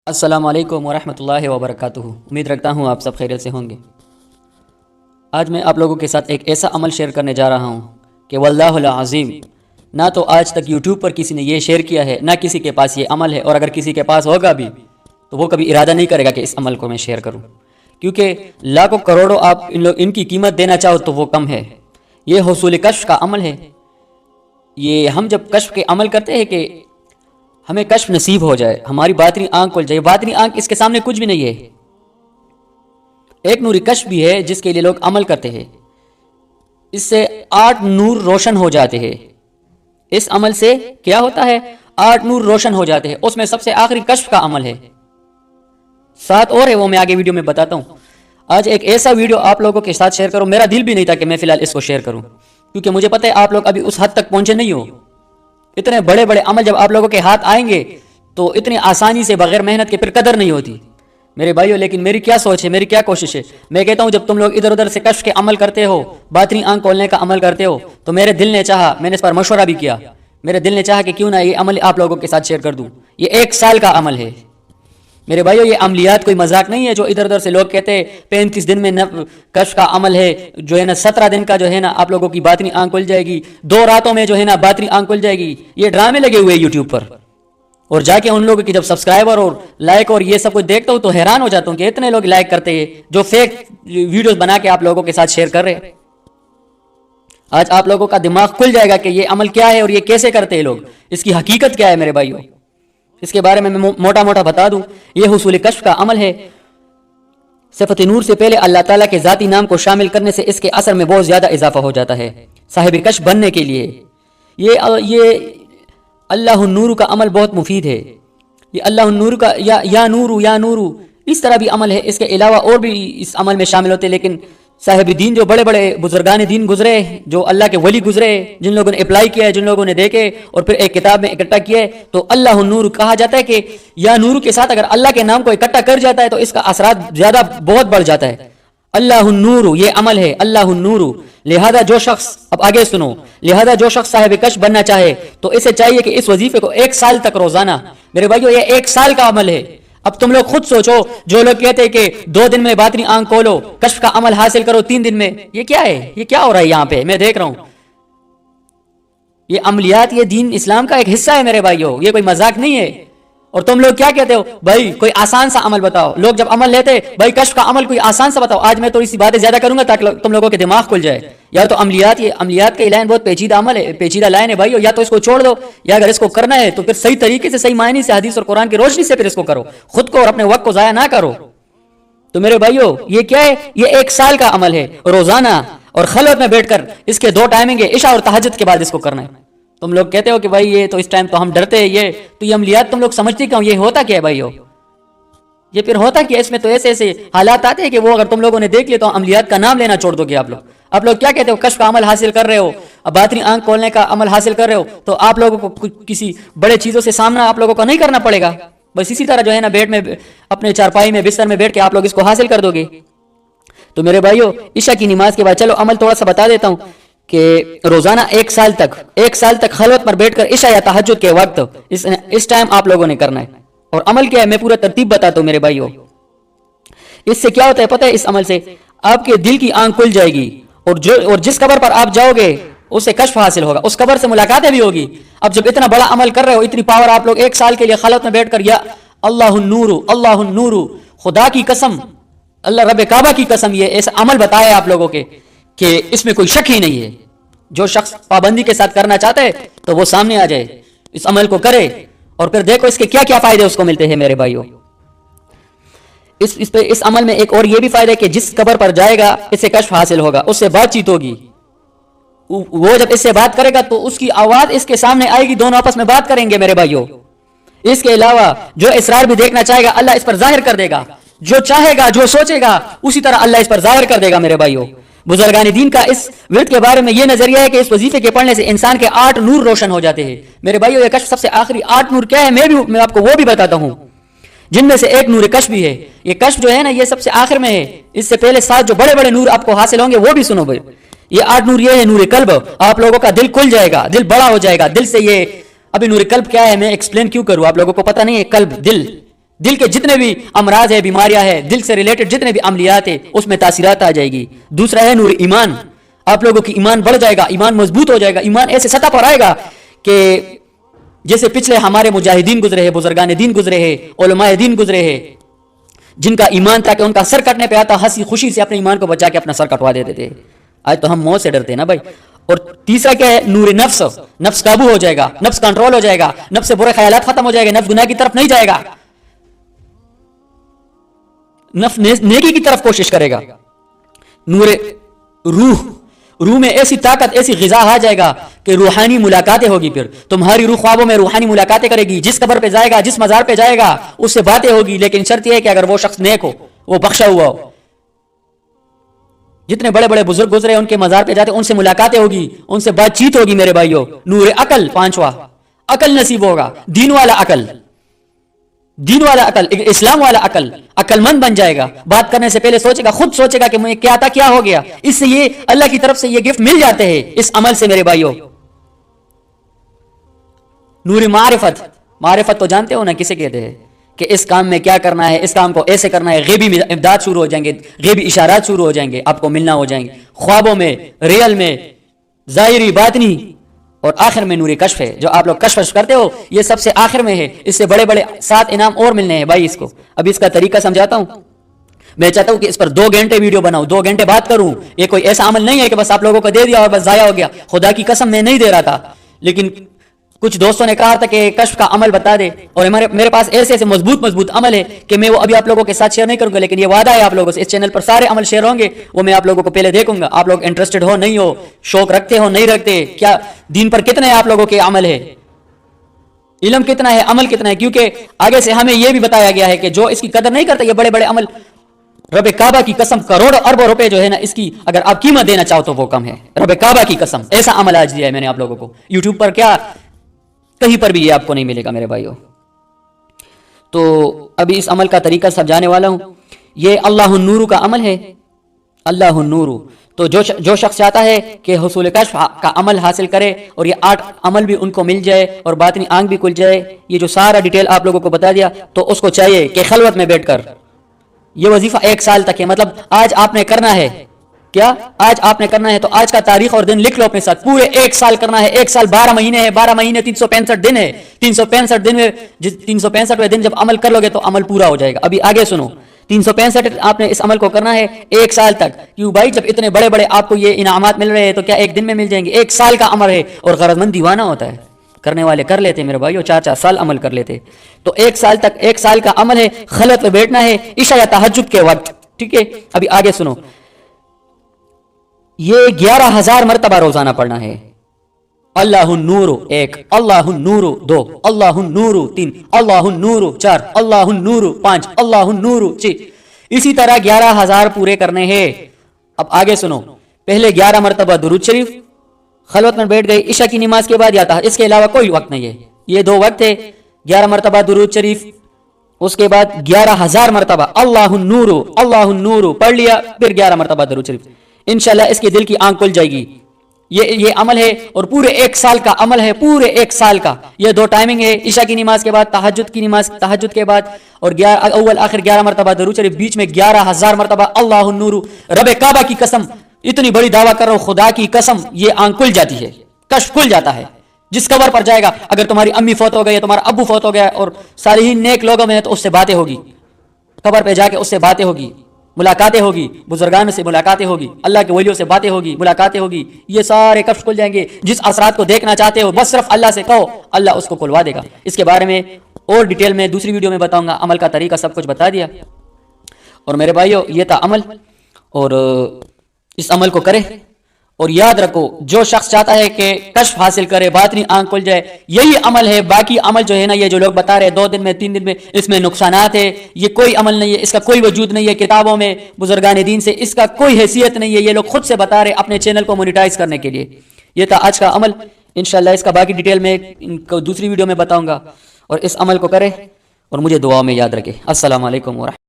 السلام علیکم ورحمۃ اللہ وبرکاتہ۔ امید رکھتا ہوں آپ سب خیریت سے ہوں گے۔ آج میں آپ لوگوں کے ساتھ ایک ایسا عمل شیئر کرنے جا رہا ہوں کہ واللہ العظیم نہ تو آج تک یوٹیوب پر کسی نے یہ شیئر کیا ہے، نہ کسی کے پاس یہ عمل ہے، اور اگر کسی کے پاس ہوگا بھی تو وہ کبھی ارادہ نہیں کرے گا کہ اس عمل کو میں شیئر کروں، کیونکہ لاکھوں کروڑوں آپ ان کی قیمت دینا چاہو تو وہ کم ہے۔ یہ حصول کشف کا عمل ہے۔ یہ ہم جب کشف کے عمل کرتے ہیں کہ ہمیں کشف نصیب ہو جائے، ہماری باطنی آنکھ کھل جائے۔ باطنی آنکھ اس کے سامنے کچھ بھی نہیں ہے، ایک نوری کشف بھی ہے جس کے لیے لوگ عمل کرتے ہیں۔ اس سے 8 نور روشن ہو جاتے ہیں۔ اس عمل سے کیا ہوتا ہے؟ 8 نور روشن ہو جاتے ہیں۔ اس میں سب سے آخری کشف کا عمل ہے، 7 اور ہے، وہ میں آگے ویڈیو میں بتاتا ہوں۔ آج ایک ایسا ویڈیو آپ لوگوں کے ساتھ شیئر کروں، میرا دل بھی نہیں تھا کہ میں فی الحال اس کو شیئر کروں، کیونکہ مجھے پتہ ہے آپ لوگ ابھی اس حد تک پہنچے نہیں ہو۔ اتنے بڑے بڑے عمل جب آپ لوگوں کے ہاتھ آئیں گے تو اتنی آسانی سے بغیر محنت کے پھر قدر نہیں ہوتی میرے بھائیو۔ لیکن میری کیا سوچ ہے، میری کیا کوشش ہے، میں کہتا ہوں جب تم لوگ ادھر ادھر سے کشف کے عمل کرتے ہو، باطنی آنکھ کھولنے کا عمل کرتے ہو، تو میرے دل نے چاہا، میں نے اس پر مشورہ بھی کیا، میرے دل نے چاہا کہ کیوں نہ یہ عمل آپ لوگوں کے ساتھ شیئر کر دوں۔ یہ 1 سال کا عمل ہے میرے بھائیو۔ یہ عملیات کوئی مذاق نہیں ہے جو ادھر ادھر سے لوگ کہتے ہیں 35 دن میں کشف کا عمل ہے، جو ہے نا 17 دن کا جو ہے نا آپ لوگوں کی باطنی آنکھ کھل جائے گی، 2 راتوں میں جو ہے نا باطنی آنکھ کھل جائے گی۔ یہ ڈرامے لگے ہوئے یوٹیوب پر، اور جا کے ان لوگوں کی جب سبسکرائبر اور لائک اور یہ سب کچھ دیکھتا ہوں تو حیران ہو جاتا ہوں کہ اتنے لوگ لائک کرتے ہیں جو فیک ویڈیوز بنا کے آپ لوگوں کے ساتھ شیئر کر رہے ہیں۔ آج آپ لوگوں کا دماغ کھل جائے گا کہ یہ عمل کیا ہے اور یہ کیسے کرتے ہیں لوگ، اس کی حقیقت کیا ہے میرے بھائیوں۔ اس کے بارے میں موٹا موٹا بتا دوں۔ یہ حصول کشف کا عمل ہے۔ صفت نور سے پہلے اللہ تعالیٰ کے ذاتی نام کو شامل کرنے سے اس کے اثر میں بہت زیادہ اضافہ ہو جاتا ہے۔ صاحب کشف بننے کے لیے یہ اللہ النور کا عمل بہت مفید ہے۔ یہ اللہ النور کا یا نورو اس طرح بھی عمل ہے۔ اس کے علاوہ اور بھی اس عمل میں شامل ہوتے ہیں، لیکن صاحب دین جو بڑے بڑے بزرگان دین گزرے، جو اللہ کے ولی گزرے، جن لوگوں نے اپلائی کیا ہے، جن لوگوں نے دیکھے اور پھر ایک کتاب میں اکٹھا کیا ہے، تو اللہ النور کہا جاتا ہے کہ یا نور کے ساتھ اگر اللہ کے نام کو اکٹھا کر جاتا ہے تو اس کا اثرات زیادہ بہت بڑھ جاتا ہے۔ اللہ النور یہ عمل ہے، اللہ النور۔ لہذا جو شخص، اب آگے سنو، لہذا جو شخص صاحب کشف بننا چاہے تو اسے چاہیے کہ اس وظیفے کو 1 سال تک روزانہ، میرے بھائیو یہ 1 سال کا عمل ہے۔ اب تم لوگ خود سوچو، جو لوگ کہتے ہیں کہ 2 دن میں باطنی آنکھ کھولو، کشف کا عمل حاصل کرو 3 دن میں، یہ کیا ہے؟ یہ کیا ہو رہا ہے یہاں پہ؟ میں دیکھ رہا ہوں یہ عملیات، یہ دین اسلام کا ایک حصہ ہے میرے بھائیو، یہ کوئی مذاق نہیں ہے۔ اور تم لوگ کیا کہتے ہو؟ بھائی کوئی آسان سا عمل بتاؤ۔ لوگ جب عمل لیتے بھائی کشف کا عمل کوئی آسان سا بتاؤ۔ آج میں تھوڑی سی باتیں زیادہ کروں گا تاکہ تم لوگوں کے دماغ کھل جائے۔ یا تو عملیات، یہ عملیات کا لائن بہت پیچیدہ عمل ہے، پیچیدہ لائن ہے بھائیو، یا تو اس کو چھوڑ دو، یا اگر اس کو کرنا ہے تو پھر صحیح طریقے سے، صحیح معنی سے، حدیث اور قرآن کی روشنی سے پھر اس کو کرو، خود کو اور اپنے وقت کو ضائع نہ کرو۔ تو میرے بھائیو یہ کیا ہے؟ یہ 1 سال کا عمل ہے، روزانہ اور خلوت میں بیٹھ کر اس کے 2 ٹائمنگ ہے، عشاء اور تہجد کے بعد اس کو کرنا ہے۔ تم لوگ کہتے ہو کہ بھائی یہ تو اس ٹائم تو ہم ڈرتے ہیں، یہ عملیات تم لوگ سمجھتے کیوں؟ یہ ہوتا کیا ہے بھائیو؟ یہ پھر ہوتا کیا؟ اس میں تو ایسے حالات آتے ہیں کہ وہ اگر تم لوگوں نے دیکھ لیا تو عملیات کا نام لینا چھوڑ دو گے۔ آپ لوگ کیا کہتے ہو؟ کشف کا عمل حاصل کر رہے ہو، باطنی آنکھ کھولنے کا عمل حاصل کر رہے ہو، تو آپ لوگوں کو کسی بڑے چیزوں سے سامنا آپ لوگوں کو نہیں کرنا پڑے گا، بس اسی طرح جو ہے نا بیڈ میں، اپنے چارپائی میں، بستر میں بیٹھ کے آپ لوگ اس کو حاصل کر دو گے۔ تو میرے بھائیو عشاء کی نماز کے بعد، چلو عمل تھوڑا سا بتا دیتا ہوں کہ روزانہ 1 سال تک خلوت پر بیٹھ کر عشاء یا تہجد کے وقت اس ٹائم آپ لوگوں نے کرنا ہے۔ اور عمل کیا ہے میں پورا ترتیب بتاتا ہوں میرے بھائیو۔ اس سے کیا ہوتا ہے پتہ ہے؟ اس عمل سے آپ کے دل کی آنکھ کھل جائے گی، اور جس قبر پر آپ جاؤ گے اس سے کشف حاصل ہوگا، اس قبر سے ملاقاتیں بھی ہوگی۔ اب جب اتنا بڑا عمل کر رہے ہو، اتنی پاور آپ لوگ 1 سال کے لیے خلوت میں بیٹھ کر، یا اللہ النور، خدا کی قسم، اللہ رب کعبہ کی قسم، یہ ایسا عمل بتایا آپ لوگوں کے کہ اس میں کوئی شک ہی نہیں ہے۔ جو شخص پابندی کے ساتھ کرنا چاہتا ہے تو وہ سامنے آ جائے، اس عمل کو کرے، اور پھر دیکھو اس کے کیا کیا فائدے اس کو ملتے ہیں میرے بھائیوں۔ اس عمل میں ایک اور یہ بھی فائدہ ہے کہ جس قبر پر جائے گا اسے کشف حاصل ہوگا، اس سے بات چیت ہوگی، وہ جب اس سے بات کرے گا تو اس کی آواز اس کے سامنے آئے گی، دونوں آپس میں بات کریں گے میرے بھائیوں۔ اس کے علاوہ جو اسرار بھی دیکھنا چاہے گا اللہ اس پر ظاہر کر دے گا، جو چاہے گا، جو سوچے گا، اسی طرح اللہ اس پر ظاہر کر دے گا میرے بھائیوں۔ بزرگان دین کا اس ورد کے بارے میں یہ نظریہ ہے کہ اس وظیفے کے پڑھنے سے انسان کے 8 نور روشن ہو جاتے ہیں میرے بھائیوں۔ یہ کشف سب سے آخری 8 نور کیا ہے میں آپ کو وہ بھی بتاتا ہوں، جن میں سے ایک نور کشف بھی ہے۔ یہ کشف جو ہے نا یہ سب سے آخر میں ہے، اس سے پہلے 7 جو بڑے بڑے نور آپ کو حاصل ہوں گے وہ بھی سنو بھائی۔ یہ 8 نور یہ ہے نور قلب، آپ لوگوں کا دل کھل جائے گا، دل بڑا ہو جائے گا، دل سے یہ ابھی نور قلب کیا ہے میں ایکسپلین کیوں کروں، آپ لوگوں کو پتہ نہیں ہے۔ قلب دل کے جتنے بھی امراض ہے، بیماریاں ہیں، دل سے ریلیٹڈ جتنے بھی عملیات ہیں، اس میں تاثیرات آ جائے گی۔ دوسرا ہے نور ایمان، آپ لوگوں کی ایمان بڑھ جائے گا، ایمان مضبوط ہو جائے گا، ایمان ایسے سطح پر آئے گا کہ جیسے پچھلے ہمارے مجاہدین گزرے ہیں، بزرگان دین گزرے ہیں، علماء دین گزرے ہیں، جن کا ایمان تھا کہ ان کا سر کٹنے پہ آتا، ہنسی خوشی سے اپنے ایمان کو بچا کے اپنا سر کٹوا دیتے تھے۔ آج تو ہم موت سے ڈرتے ہیں نا بھائی۔ اور تیسرا کیا ہے؟ نور نفس، نفس قابو ہو جائے گا، نفس کنٹرول ہو جائے گا، نفس سے برے خیالات ختم ہو جائے گا، نفس گناہ کی طرف نہیں جائے گا، نفس نیکی کی طرف کوشش کرے گا۔ نور روح میں ایسی طاقت، ایسی غذا آ جائے گا کہ روحانی ملاقاتیں ہوگی، پھر تمہاری روح خوابوں میں روحانی ملاقاتیں کرے گی، جس قبر پہ جائے گا، جس مزار پہ جائے گا، اس سے باتیں ہوگی، لیکن شرط یہ ہے کہ اگر وہ شخص نیک ہو، وہ بخشا ہوا ہو۔ جتنے بڑے بڑے بزرگ گزرے ان کے مزار پہ جاتے، ان سے ملاقاتیں ہوگی، ان سے بات چیت ہوگی میرے بھائیوں۔ نور عقل، پانچواں عقل نصیب ہوگا، دین والا عقل، دین والا عقل، اسلام والا عقل، عقل مند بن جائے گا، بات کرنے سے پہلے سوچے گا، خود سوچے گا کہ مجھے کیا تھا، کیا ہو گیا۔ اس سے یہ اللہ کی طرف سے یہ گفٹ مل جاتے ہیں اس عمل سے میرے بھائیوں۔ نور معرفت، معرفت تو جانتے ہو نا کسے کہتے ہیں، کہ اس کام میں کیا کرنا ہے، اس کام کو ایسے کرنا ہے، غیبی امداد شروع ہو جائیں گے، غیبی اشارات شروع ہو جائیں گے، آپ کو ملنا ہو جائیں گے، خوابوں میں، ریل میں، ظاہری باطنی، اور آخر میں نور کشف ہے، جو آپ لوگ کشف کرتے ہو، یہ سب سے آخر میں ہے۔ اس سے بڑے بڑے 7 انعام اور ملنے ہیں بھائی۔ اس کو ابھی اس کا طریقہ سمجھاتا ہوں۔ میں چاہتا ہوں کہ اس پر 2 گھنٹے ویڈیو بناؤں، 2 گھنٹے بات کروں۔ یہ کوئی ایسا عمل نہیں ہے کہ بس آپ لوگوں کو دے دیا اور بس ضائع ہو گیا۔ خدا کی قسم میں نہیں دے رہا تھا، لیکن کچھ دوستوں نے کہا تھا کہ کشف کا عمل بتا دے، اور میرے پاس ایسے ایسے مضبوط عمل ہے کہ میں وہ ابھی آپ لوگوں کے ساتھ شیئر نہیں کروں گا، لیکن یہ وعدہ ہے آپ لوگوں سے، اس چینل پر سارے عمل شیئر ہوں گے، وہ میں آپ لوگوں کو پہلے دیکھوں گا۔ آپ لوگ انٹرسٹڈ ہو نہیں ہو، شوق رکھتے ہو نہیں رکھتے، کیا دین پر کتنے آپ لوگوں کے عمل ہے، علم کتنا ہے، عمل کتنا ہے، کیونکہ آگے سے ہمیں یہ بھی بتایا گیا ہے کہ جو اس کی قدر نہیں کرتا، یہ بڑے بڑے عمل، رب کعبہ کی قسم، کروڑوں اربوں روپے جو ہے نا، اس کی اگر آپ قیمت دینا چاہو تو وہ کم ہے۔ رب کعبہ کی قسم، ایسا عمل آج دیا ہے میں نے آپ لوگوں کو، یوٹیوب پر کیا کہیں پر بھی یہ آپ کو نہیں ملے گا میرے بھائیوں۔ تو ابھی اس عمل کا طریقہ سمجھانے والا ہوں۔ یہ اللہ النور کا عمل ہے، اللہ النور۔ تو جو شخص چاہتا ہے کہ حصول کشف کا عمل حاصل کرے اور یہ 8 عمل بھی ان کو مل جائے اور باطنی آنکھ بھی کھل جائے، یہ جو سارا ڈیٹیل آپ لوگوں کو بتا دیا، تو اس کو چاہیے کہ خلوت میں بیٹھ کر یہ وظیفہ 1 سال تک ہے، مطلب آج آپ نے کرنا ہے، کیا آج آپ نے کرنا ہے، تو آج کا تاریخ اور دن لکھ لو اپنے ساتھ، پورے 1 سال کرنا ہے۔ 1 سال 12 مہینے ہے، 12 مہینے 365 دن ہے، 365 دن میں 365 دن جب عمل کر لو گے تو عمل پورا ہو جائے گا۔ ابھی آگے سنو، 365 آپ نے اس عمل کو کرنا ہے 1 سال تک۔ کیوں بھائی؟ جب اتنے بڑے بڑے آپ کو یہ انعامات مل رہے ہیں تو کیا 1 دن میں مل جائیں گے؟ 1 سال کا عمل ہے، اور غرض مند دیوانہ ہوتا ہے، کرنے والے کر لیتے میرے بھائیو، 4 سال عمل کر لیتے۔ تو 1 سال تک، 1 سال کا عمل ہے، خلوت میں بیٹھنا ہے عشاء یا تہجد کے وقت، ٹھیک ہے؟ ابھی آگے سنو، یہ 11,000 مرتبہ روزانہ پڑھنا ہے۔ اللہ النور 1، اللہ النور 2، اللہ النور 3، اللہ النور 4، اللہ النور 5، اللہ النور 6، اسی طرح 11,000 پورے کرنے ہیں۔ اب آگے سنو، پہلے 11 مرتبہ درود شریف، خلوت میں بیٹھ گئے عشاء کی نماز کے بعد، یا تھا اس کے علاوہ کوئی وقت نہیں ہے، یہ 2 وقت ہے۔ 11 مرتبہ درود شریف، اس کے بعد 11,000 مرتبہ اللہ النور پڑھ لیا، پھر 11 مرتبہ درود شریف، انشاءاللہ اس کے دل کی آنکھ کھل جائے گی۔ یہ عمل ہے، اور پورے 1 سال کا عمل ہے، پورے 1 سال کا۔ یہ 2 ٹائمنگ ہے، عشاء کی نماز کے بعد، تہجد کی نماز، تہجد کے بعد، اور اول آخر 11 مرتبہ درود شریف، بیچ میں 11,000 مرتبہ اللہ النور۔ رب کعبہ کی قسم، اتنی بڑی دعویٰ کر رہا ہوں، خدا کی قسم، یہ آنکھ کھل جاتی ہے، کشف کھل جاتا ہے۔ جس قبر پر جائے گا، اگر تمہاری امی فوت ہو گئی ہے، تمہارا ابو فوت ہو گیا اور صالحین نیک لوگوں میں ہے، تو اس سے باتیں ہوگی، قبر پہ جا کے اس سے باتیں ہوگی، ملاقاتیں ہوگی، بزرگان سے ملاقاتیں ہوگی، اللہ کے ولیوں سے باتیں ہوگی، ملاقاتیں ہوگی، یہ سارے کشف کھل جائیں گے۔ جس اثرات کو دیکھنا چاہتے ہو، بس صرف اللہ سے کہو، اللہ اس کو کھلوا دے گا۔ اس کے بارے میں اور ڈیٹیل میں دوسری ویڈیو میں بتاؤں گا، عمل کا طریقہ سب کچھ بتا دیا۔ اور میرے بھائیو، یہ تھا عمل، اور اس عمل کو کرے، اور یاد رکھو، جو شخص چاہتا ہے کہ کشف حاصل کرے، باطنی آنکھ کھل جائے، یہی عمل ہے۔ باقی عمل جو ہے نا، یہ جو لوگ بتا رہے 2 دن میں 3 دن میں، اس میں نقصانات ہے، یہ کوئی عمل نہیں ہے، اس کا کوئی وجود نہیں ہے کتابوں میں، بزرگان دین سے اس کا کوئی حیثیت نہیں ہے، یہ لوگ خود سے بتا رہے اپنے چینل کو مونیٹائز کرنے کے لیے۔ یہ تھا آج کا عمل، انشاءاللہ اس کا باقی ڈیٹیل میں دوسری ویڈیو میں بتاؤں گا، اور اس عمل کو کرے اور مجھے دعاؤں میں یاد رکھے۔ السلام علیکم ورحمۃ اللہ۔